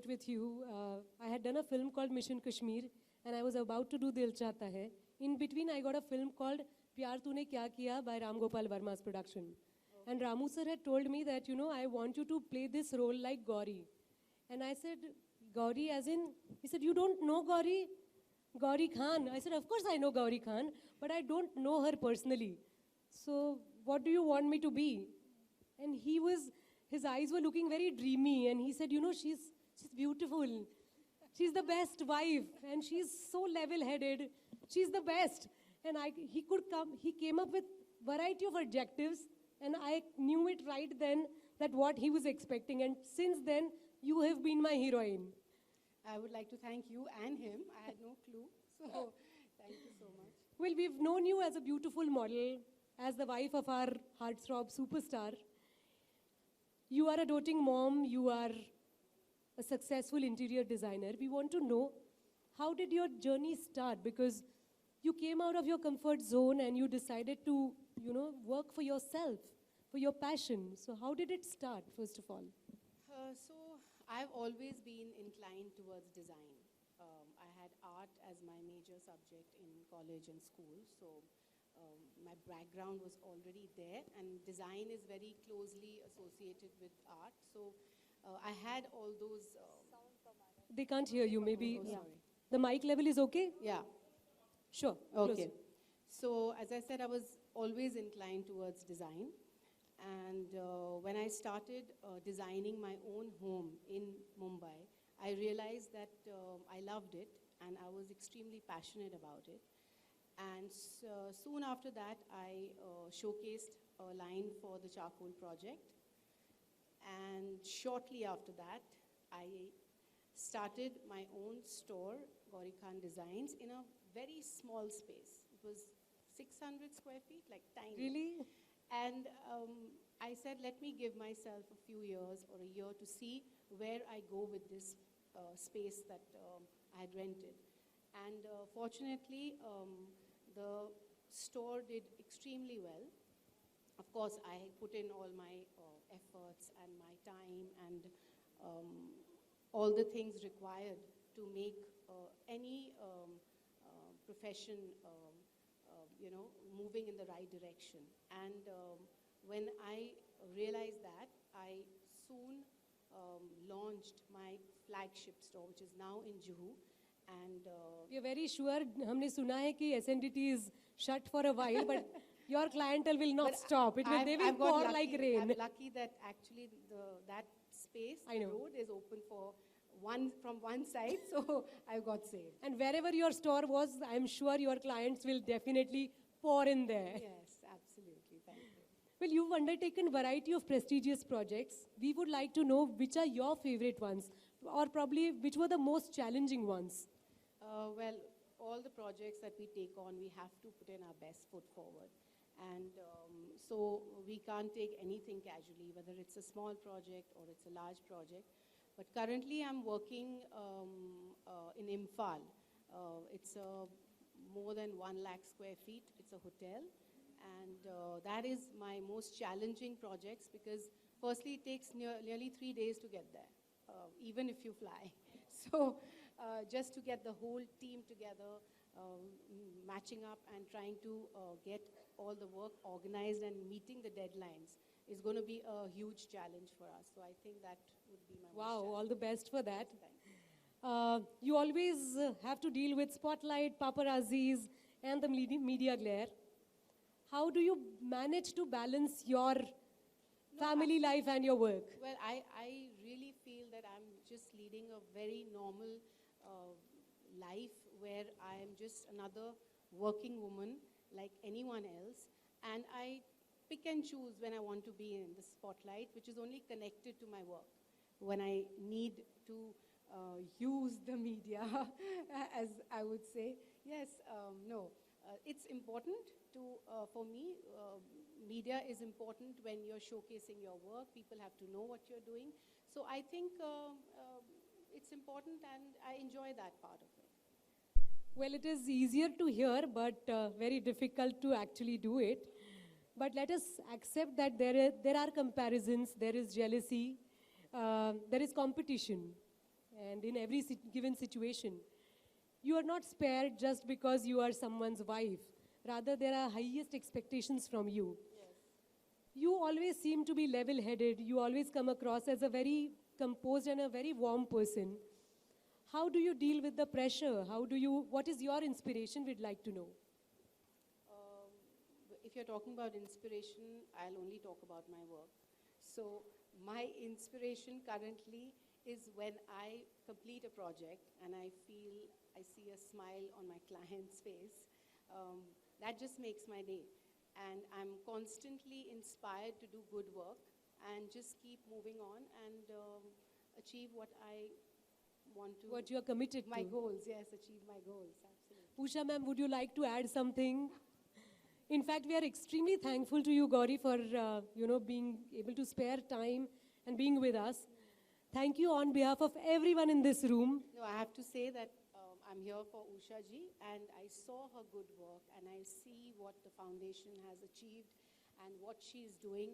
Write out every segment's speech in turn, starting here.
With you, I had done a film called Mission Kashmir, and I was about to do Dil Chahta Hai. In between, I got a film called Pyar Tune Kya Kiya by Ram Gopal Verma's production. Okay. And Ramu sir had told me that, you know, I want you to play this role like Gauri. And I said, Gauri as in, he said, you don't know Gauri? Gauri Khan. I said, of course I know Gauri Khan, but I don't know her personally. So what do you want me to be? And his eyes were looking very dreamy, and he said, you know, she's beautiful. She's the best wife, and she's so level-headed. She's the best. And he came up with variety of adjectives, and I knew it right then that what he was expecting. And since then, you have been my heroine. I would like to thank you and him. I had no clue, so thank you so much. Well, we've known you as a beautiful model, as the wife of our heartthrob superstar. You are a doting mom. You are a successful interior designer. We want to know, how did your journey start? Because you came out of your comfort zone and you decided to, you know, work for yourself, for your passion. So how did it start, first of all? So I've always been inclined towards design. I had art as my major subject in college and school. So my background was already there, and design is very closely associated with art. So I had all those... They can't hear you, maybe. Oh, yeah. sorry. The mic level is okay? Yeah. Sure. Okay. Close. So as I said, I was always inclined towards design. And when I started designing my own home in Mumbai, I realized that I loved it and I was extremely passionate about it. And soon after that, I showcased a line for the charcoal project. And shortly after that, I started my own store, Gauri Khan Designs, in a very small space. It was 600 square feet, like tiny. Really? And I said, let me give myself a few years or a year to see where I go with this space that I had rented. And fortunately, the store did extremely well. Of course, I put in all my efforts and my time and all the things required to make any profession, moving in the right direction. And when I realized that, I soon launched my flagship store, which is now in Juhu. And We are very sure, हमने सुना है कि SNDT is shut for a while, but your clientele will not stop. They will pour like rain. I'm lucky that actually that space, I the know. road is open from one side, so I got saved. And wherever your store was, I'm sure your clients will definitely pour in there. Yes, absolutely. Thank you. Well, you've undertaken variety of prestigious projects. We would like to know which are your favorite ones, or probably which were the most challenging ones. Well, all the projects that we take on, we have to put in our best foot forward. And so we can't take anything casually, whether it's a small project or it's a large project. But currently I'm working in Imphal. It's more than 1 lakh square feet. It's a hotel. And that is my most challenging projects because firstly it takes nearly 3 days to get there, even if you fly. So just to get the whole team together, matching up and trying to get all the work organized and meeting the deadlines is going to be a huge challenge for us. So I think that would be my Wow, most all the best for that. Thank you. You always have to deal with spotlight, paparazzis, and the media glare. How do you manage to balance your family life and your work? Well, I really feel that I'm just leading a very normal life where I am just another working woman like anyone else. And I pick and choose when I want to be in the spotlight, which is only connected to my work. When I need to use the media, as I would say, yes, no. It's important for me, media is important when you're showcasing your work. People have to know what you're doing. So I think it's important and I enjoy that part of it. Well, it is easier to hear, but very difficult to actually do it. But let us accept that there are comparisons, there is jealousy, there is competition. And in every given situation, you are not spared just because you are someone's wife. Rather, there are highest expectations from you. Yes. You always seem to be level-headed. You always come across as a very composed and a very warm person. How do you deal with the pressure? What is your inspiration? We'd like to know. If you're talking about inspiration, I'll only talk about my work. So my inspiration currently is when I complete a project and I see a smile on my client's face. That just makes my day. And I'm constantly inspired to do good work and just keep moving on and achieve what I want to. What you are committed my to. goals, yes, achieve my goals, absolutely. Usha ma'am, would you like to add something? In fact, we are extremely thankful to you, Gauri, for being able to spare time and being with us. Thank you on behalf of everyone in this room. No, I have to say that I'm here for Usha ji, and I saw her good work, and I see what the foundation has achieved and what she's doing,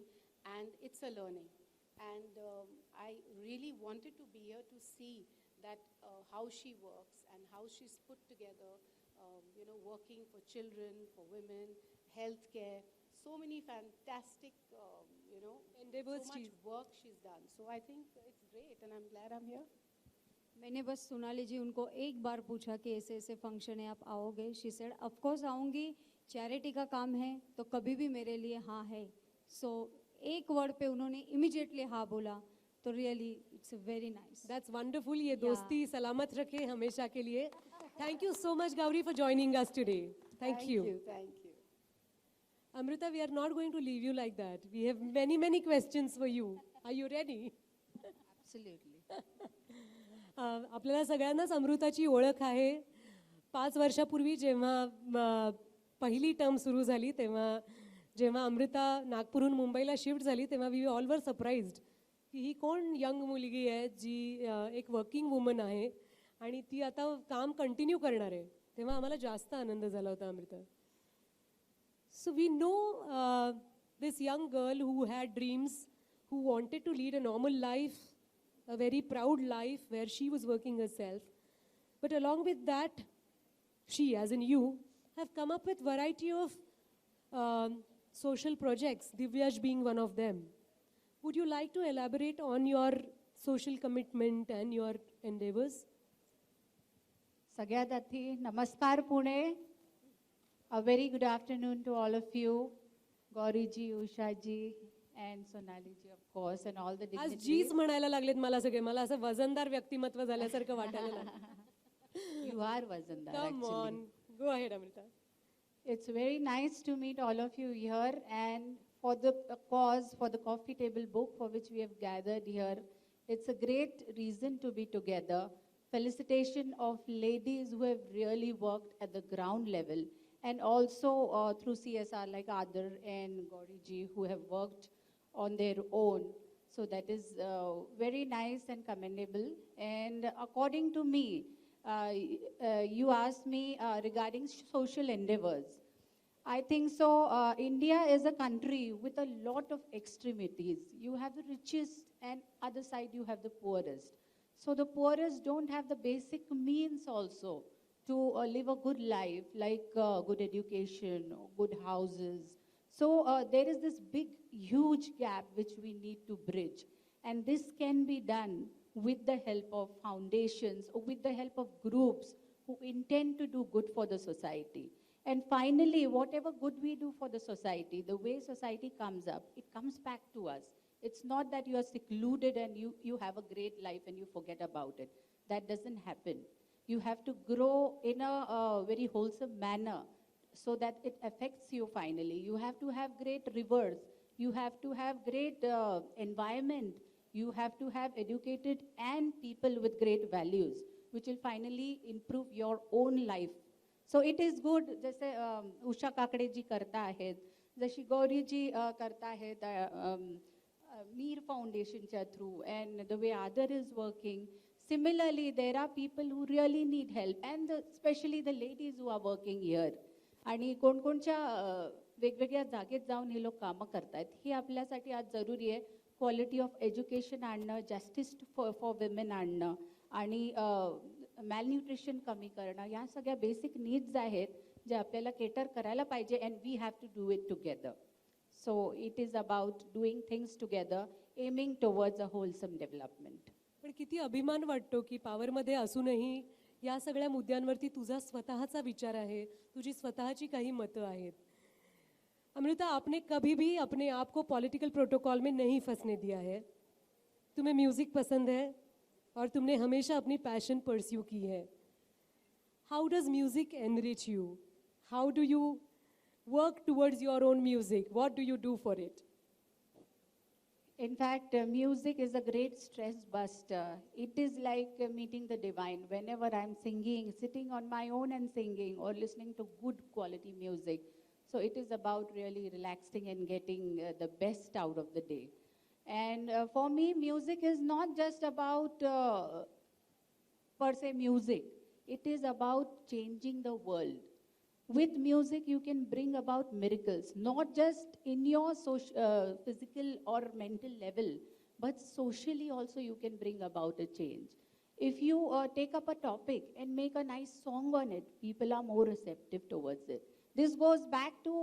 and it's a learning. And I really wanted to be here to see that how she works and how she's put together, working for children, for women, healthcare, so many fantastic, endeavors, so much work she's done. So I think it's great, and I'm glad I'm here. मैंने बस सोनाली जी उनको एक बार पूछा कि ऐसे ऐसे function है आप आओगे शी सेड ऑफ कोर्स आऊँगी चैरिटी का काम है तो कभी भी मेरे लिए हाँ है सो एक वर्ड पे उन्होंने इमीडिएटली हाँ बोला तो really it's very nice that's wonderful ये दोस्ती सलामत रखे हमेशा के लिए thank you so much Gauri for joining us today thank you Thank you. Amruta, we are not going to leave you like that. We have many, many questions for you. Are you ready? Absolutely. आपल्याला सगळ्यांनाच अमृताची ओळख आहे. 5 वर्षापूर्वी जेव्हा पहिली term सुरू झाली तेव्हा जेव्हा अमृता नागपूरहून मुंबईला शिफ्ट झाली तेव्हा वी ऑल वर सरप्राइज्ड की ही कोण यंग मुलगी आहे जी एक वर्किंग वुमन आहे आणि ती आता काम कंटिन्यू करणार आहे. तेव्हा आम्हाला जास्त आनंद झाला होता Amrita. So we know this young girl who had dreams, who wanted to lead a normal life, a very proud life where she was working herself. But along with that, she, as in you, have come up with variety of social projects, Divyash being one of them. Would you like to elaborate on your social commitment and your endeavors? सगळ्यात आधी नमस्कार Pune. A very good afternoon to all of you, Gauri ji, Usha ji, and Sonali ji, of course, and all the आज dignitaries. जीच म्हणायला लागलेत मला सगळे. मला असं वजनदार व्यक्तिमत्व झाल्यासारखं वाटायला लागलं. You are Vazandar, Come actually. on, go ahead, Amrita. It's very nice to meet all of you here, and for the cause, for the coffee table book for which we have gathered here, it's a great reason to be together. Felicitation of ladies who have really worked at the ground level, and also through CSR like Adar and Gauri ji who have worked on their own. So that is very nice and commendable. And according to me, you asked me regarding social endeavors. I think so. India is a country with a lot of extremities. You have the richest, and other side you have the poorest. So the poorest don't have the basic means also to live a good life, like good education, good houses. So there is this big, huge gap which we need to bridge. And this can be done with the help of foundations or with the help of groups who intend to do good for the society. And finally, whatever good we do for the society, the way society comes up, it comes back to us. It's not that you are secluded and you have a great life and you forget about it. That doesn't happen. You have to grow in a very wholesome manner so that it affects you finally. You have to have great rivers. You have to have great environment. You have to have educated and people with great values, which will finally improve your own life. So it is good, जैसे उषा काकडे जी करता आहेत, जशी गौरी जी करता आहेत मीर फाउंडेशनच्या through, and the way Adar is working. Similarly, there are people who really need help, and especially the ladies who are working here. आणि कोणकोणच्या वेगवेगळ्या जागेत जाऊन हे लोक कामं करतायत, ही आपल्यासाठी आज जरुरी आहे. क्वालिटी ऑफ एज्युकेशन आणणं, जस्टिस फॉर विमेन आणणं आणि मॅलन्यूट्रिशन कमी करणं, या सगळ्या बेसिक नीड्स आहेत जे आपल्याला केटर करायला पाहिजे, and we have to do it together. So it is about doing things together, aiming towards a wholesome development. पण किती अभिमान वाटतो की पॉवरमध्ये असूनही या सगळ्या मुद्द्यांवरती तुझा स्वतःचा विचार आहे, तुझी स्वतःची काही मतं आहेत. अमृता, आपने कभी भी अपने आप को पॉलिटिकल प्रोटोकॉल में नहीं फंसने दिया है. तुम्हें म्यूज़िक पसंद है और तुमने हमेशा अपनी पैशन परस्यू की है. How does music enrich you? How do you work towards your own music? What do you do for it? In fact, music is a great stress buster. It is like meeting the divine. Whenever I'm singing, sitting on my own and singing, or listening to good quality music. So it is about really relaxing and getting the best out of the day. And for me, music is not just about per se music. It is about changing the world. With music, you can bring about miracles, not just in your physical or mental level, but socially also you can bring about a change. If you take up a topic and make a nice song on it, people are more receptive towards it. This goes back to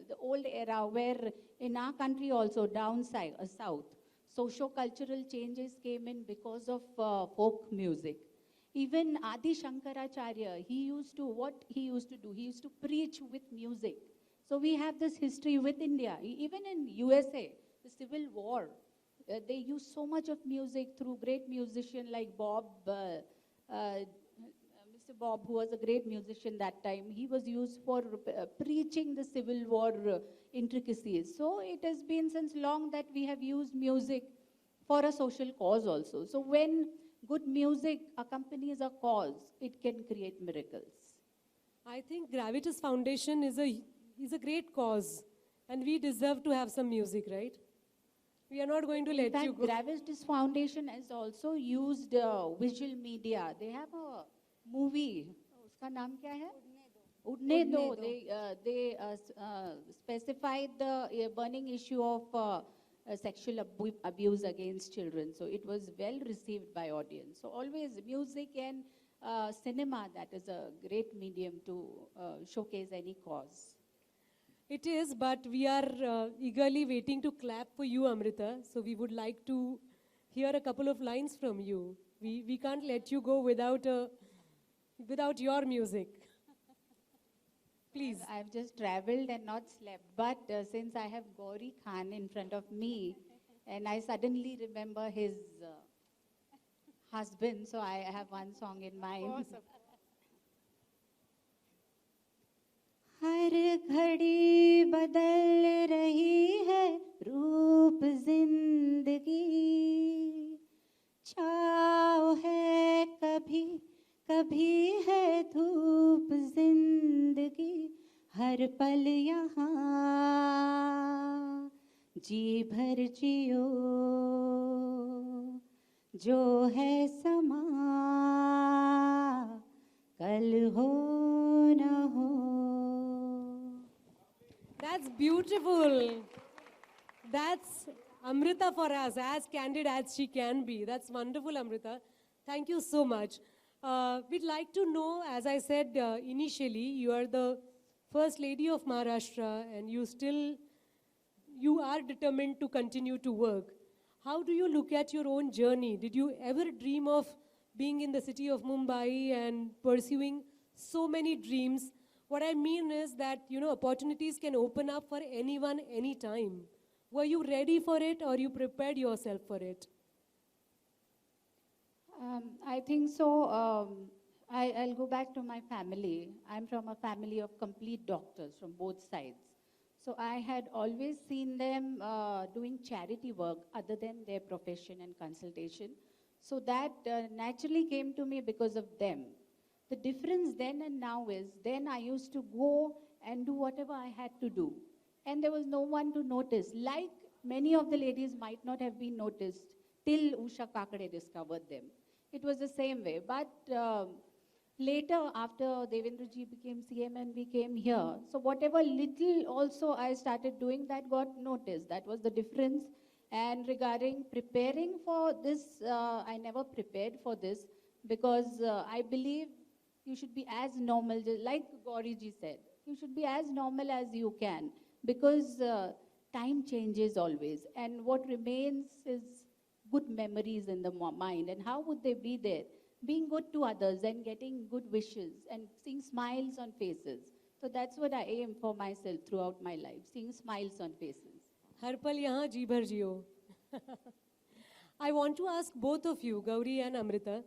the old era where in our country also, down south, socio-cultural changes came in because of folk music. Even Adi Shankaracharya, he used to do, he used to preach with music. So we have this history with India. Even in USA, the Civil War, they used so much of music through great musicians like Mr. Bob, who was a great musician that time, he was used for preaching the Civil War intricacies. So it has been since long that we have used music for a social cause also. So when good music accompanies a cause, it can create miracles. I think Gravitas Foundation is a great cause, and we deserve to have some music, right? We are not going to In let fact, you go. Gravitas Foundation has also used visual media. They have a movie. Uska naam kya hai? Udne Do. They specified the burning issue of sexual abuse against children. So it was well received by audience. So always music and cinema, that is a great medium to showcase any cause. It is, but we are eagerly waiting to clap for you, Amrita. So we would like to hear a couple of lines from you. We can't let you go without your music. Please. I've just traveled and not slept, but since I have Gauri Khan in front of me, and I suddenly remember his husband, so I have one song in mind. हर घड़ी बदल रही है रूप जिंदगी छाँव है कभी कभी है धूप जिंदगी हर पल यहाँ जी भर जियो जो है समा कल हो न हो. That's beautiful. That's Amrita for us, as candid as she can be. That's wonderful, Amrita. Thank you so much. We'd like to know, as I said initially, you are the First Lady of Maharashtra and you are determined to continue to work. How do you look at your own journey? Did you ever dream of being in the city of Mumbai and pursuing so many dreams? What I mean is that, opportunities can open up for anyone, anytime. Were you ready for it or you prepared yourself for it? I think so. I'll go back to my family. I'm from a family of complete doctors from both sides. So I had always seen them doing charity work other than their profession and consultation. So that naturally came to me because of them. The difference then and now is, then I used to go and do whatever I had to do. And there was no one to notice. Like many of the ladies might not have been noticed till Usha Kakade discovered them. It was the same way. But later, after Devendraji became CM and we came here, so whatever little also I started doing, that got noticed. That was the difference. And regarding preparing for this, I never prepared for this because I believe you should be as normal, like Gauri ji said, you should be as normal as you can because time changes always. And what remains is good memories in the mind. And how would they be there? Being good to others and getting good wishes and seeing smiles on faces. So that's what I aim for myself throughout my life, seeing smiles on faces. Har pal yahan ji bhar jiyo. I want to ask both of you, Gauri and Amrita,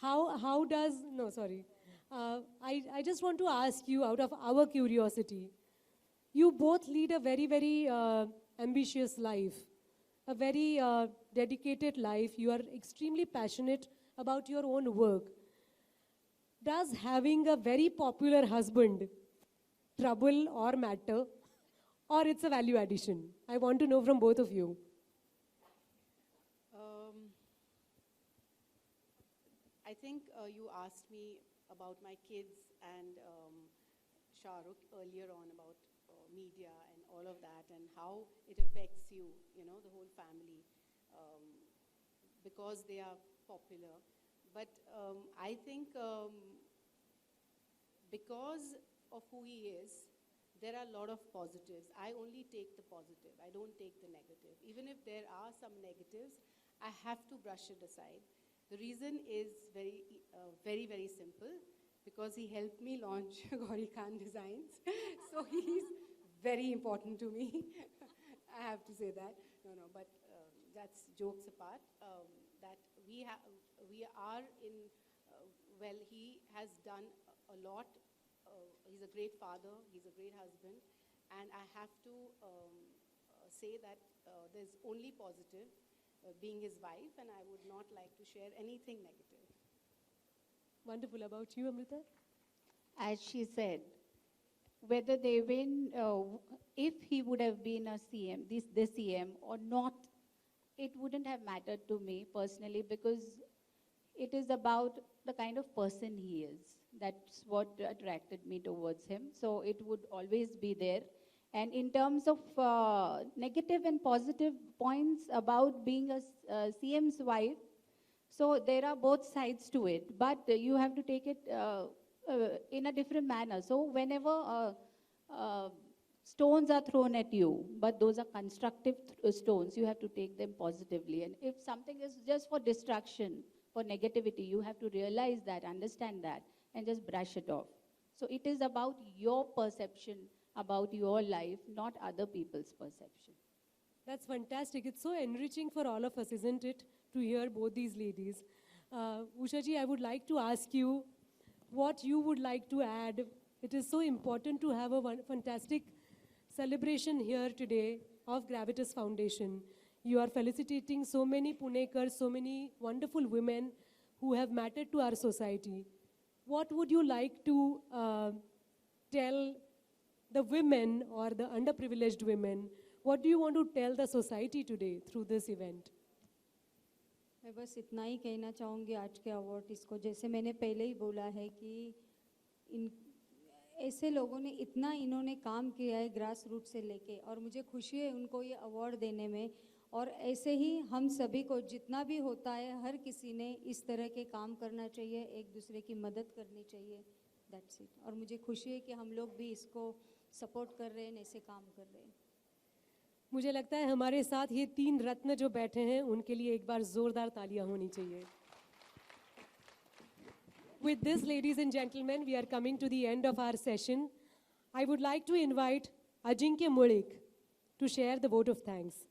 how does, no, sorry. I just want to ask you, out of our curiosity, you both lead a very, very ambitious life, a very dedicated life. You are extremely passionate about your own work. Does having a very popular husband trouble or matter, or it's a value addition? I want to know from both of you. I think you asked me about my kids and Shahrukh earlier on about media and all of that and how it affects you, the whole family, because they are popular. But I think because of who he is, there are a lot of positives. I only take the positive. I don't take the negative. Even if there are some negatives, I have to brush it aside. The reason is very, very simple, because he helped me launch Gauri Khan Designs. So he's very important to me. I have to say that. No, but that's jokes apart. That we are in, well, he has done a lot. He's a great father, he's a great husband, and I have to say that there's only positive being his wife, and I would not like to share anything negative. Wonderful. About you, Amruta? As she said, whether they win, if he would have been a CM, the CM or not, it wouldn't have mattered to me personally, because it is about the kind of person he is. That's what attracted me towards him. So it would always be there. And in terms of negative and positive points about being a CM's wife, so there are both sides to it, but you have to take it in a different manner. So whenever stones are thrown at you, but those are constructive stones, you have to take them positively. And if something is just for distraction, for negativity, you have to realize that, understand that, and just brush it off. So it is about your perception about your life, not other people's perception. That's fantastic. It's so enriching for all of us, isn't it, to hear both these ladies. Usha ji, I would like to ask you what you would like to add. It is so important to have a fantastic celebration here today of Gravitas Foundation. You are felicitating so many Punekars, so many wonderful women who have mattered to our society. What would you like to tell the women or the underprivileged women? What do you want to tell the society today through this event? मैं बस इतना ही कहना चाहूँगी आज के award को, जैसे मैंने पहले ही बोला है कि इन ऐसे लोगों ने इतना इन्होंने काम किया है ग्रास रूट से लेके, और मुझे खुशी है उनको ये अवार्ड देने में। और ऐसे ही हम सभी को जितना भी होता है, हर किसी ने इस तरह के काम करना चाहिए, एक दूसरे की मदद करनी चाहिए। That's it. और मुझे खुशी है कि हम लोग भी इसको सपोर्ट कर रहे हैं, ऐसे काम कर रहे हैं। मुझे लगता है हमारे साथ ये 3 रत्न जो बैठे हैं उनके लिए एक बार जोरदार तालियां होनी चाहिए। With this, ladies and gentlemen, we are coming to the end of our session. I would like to invite Ajinkya Mulik to share the vote of thanks.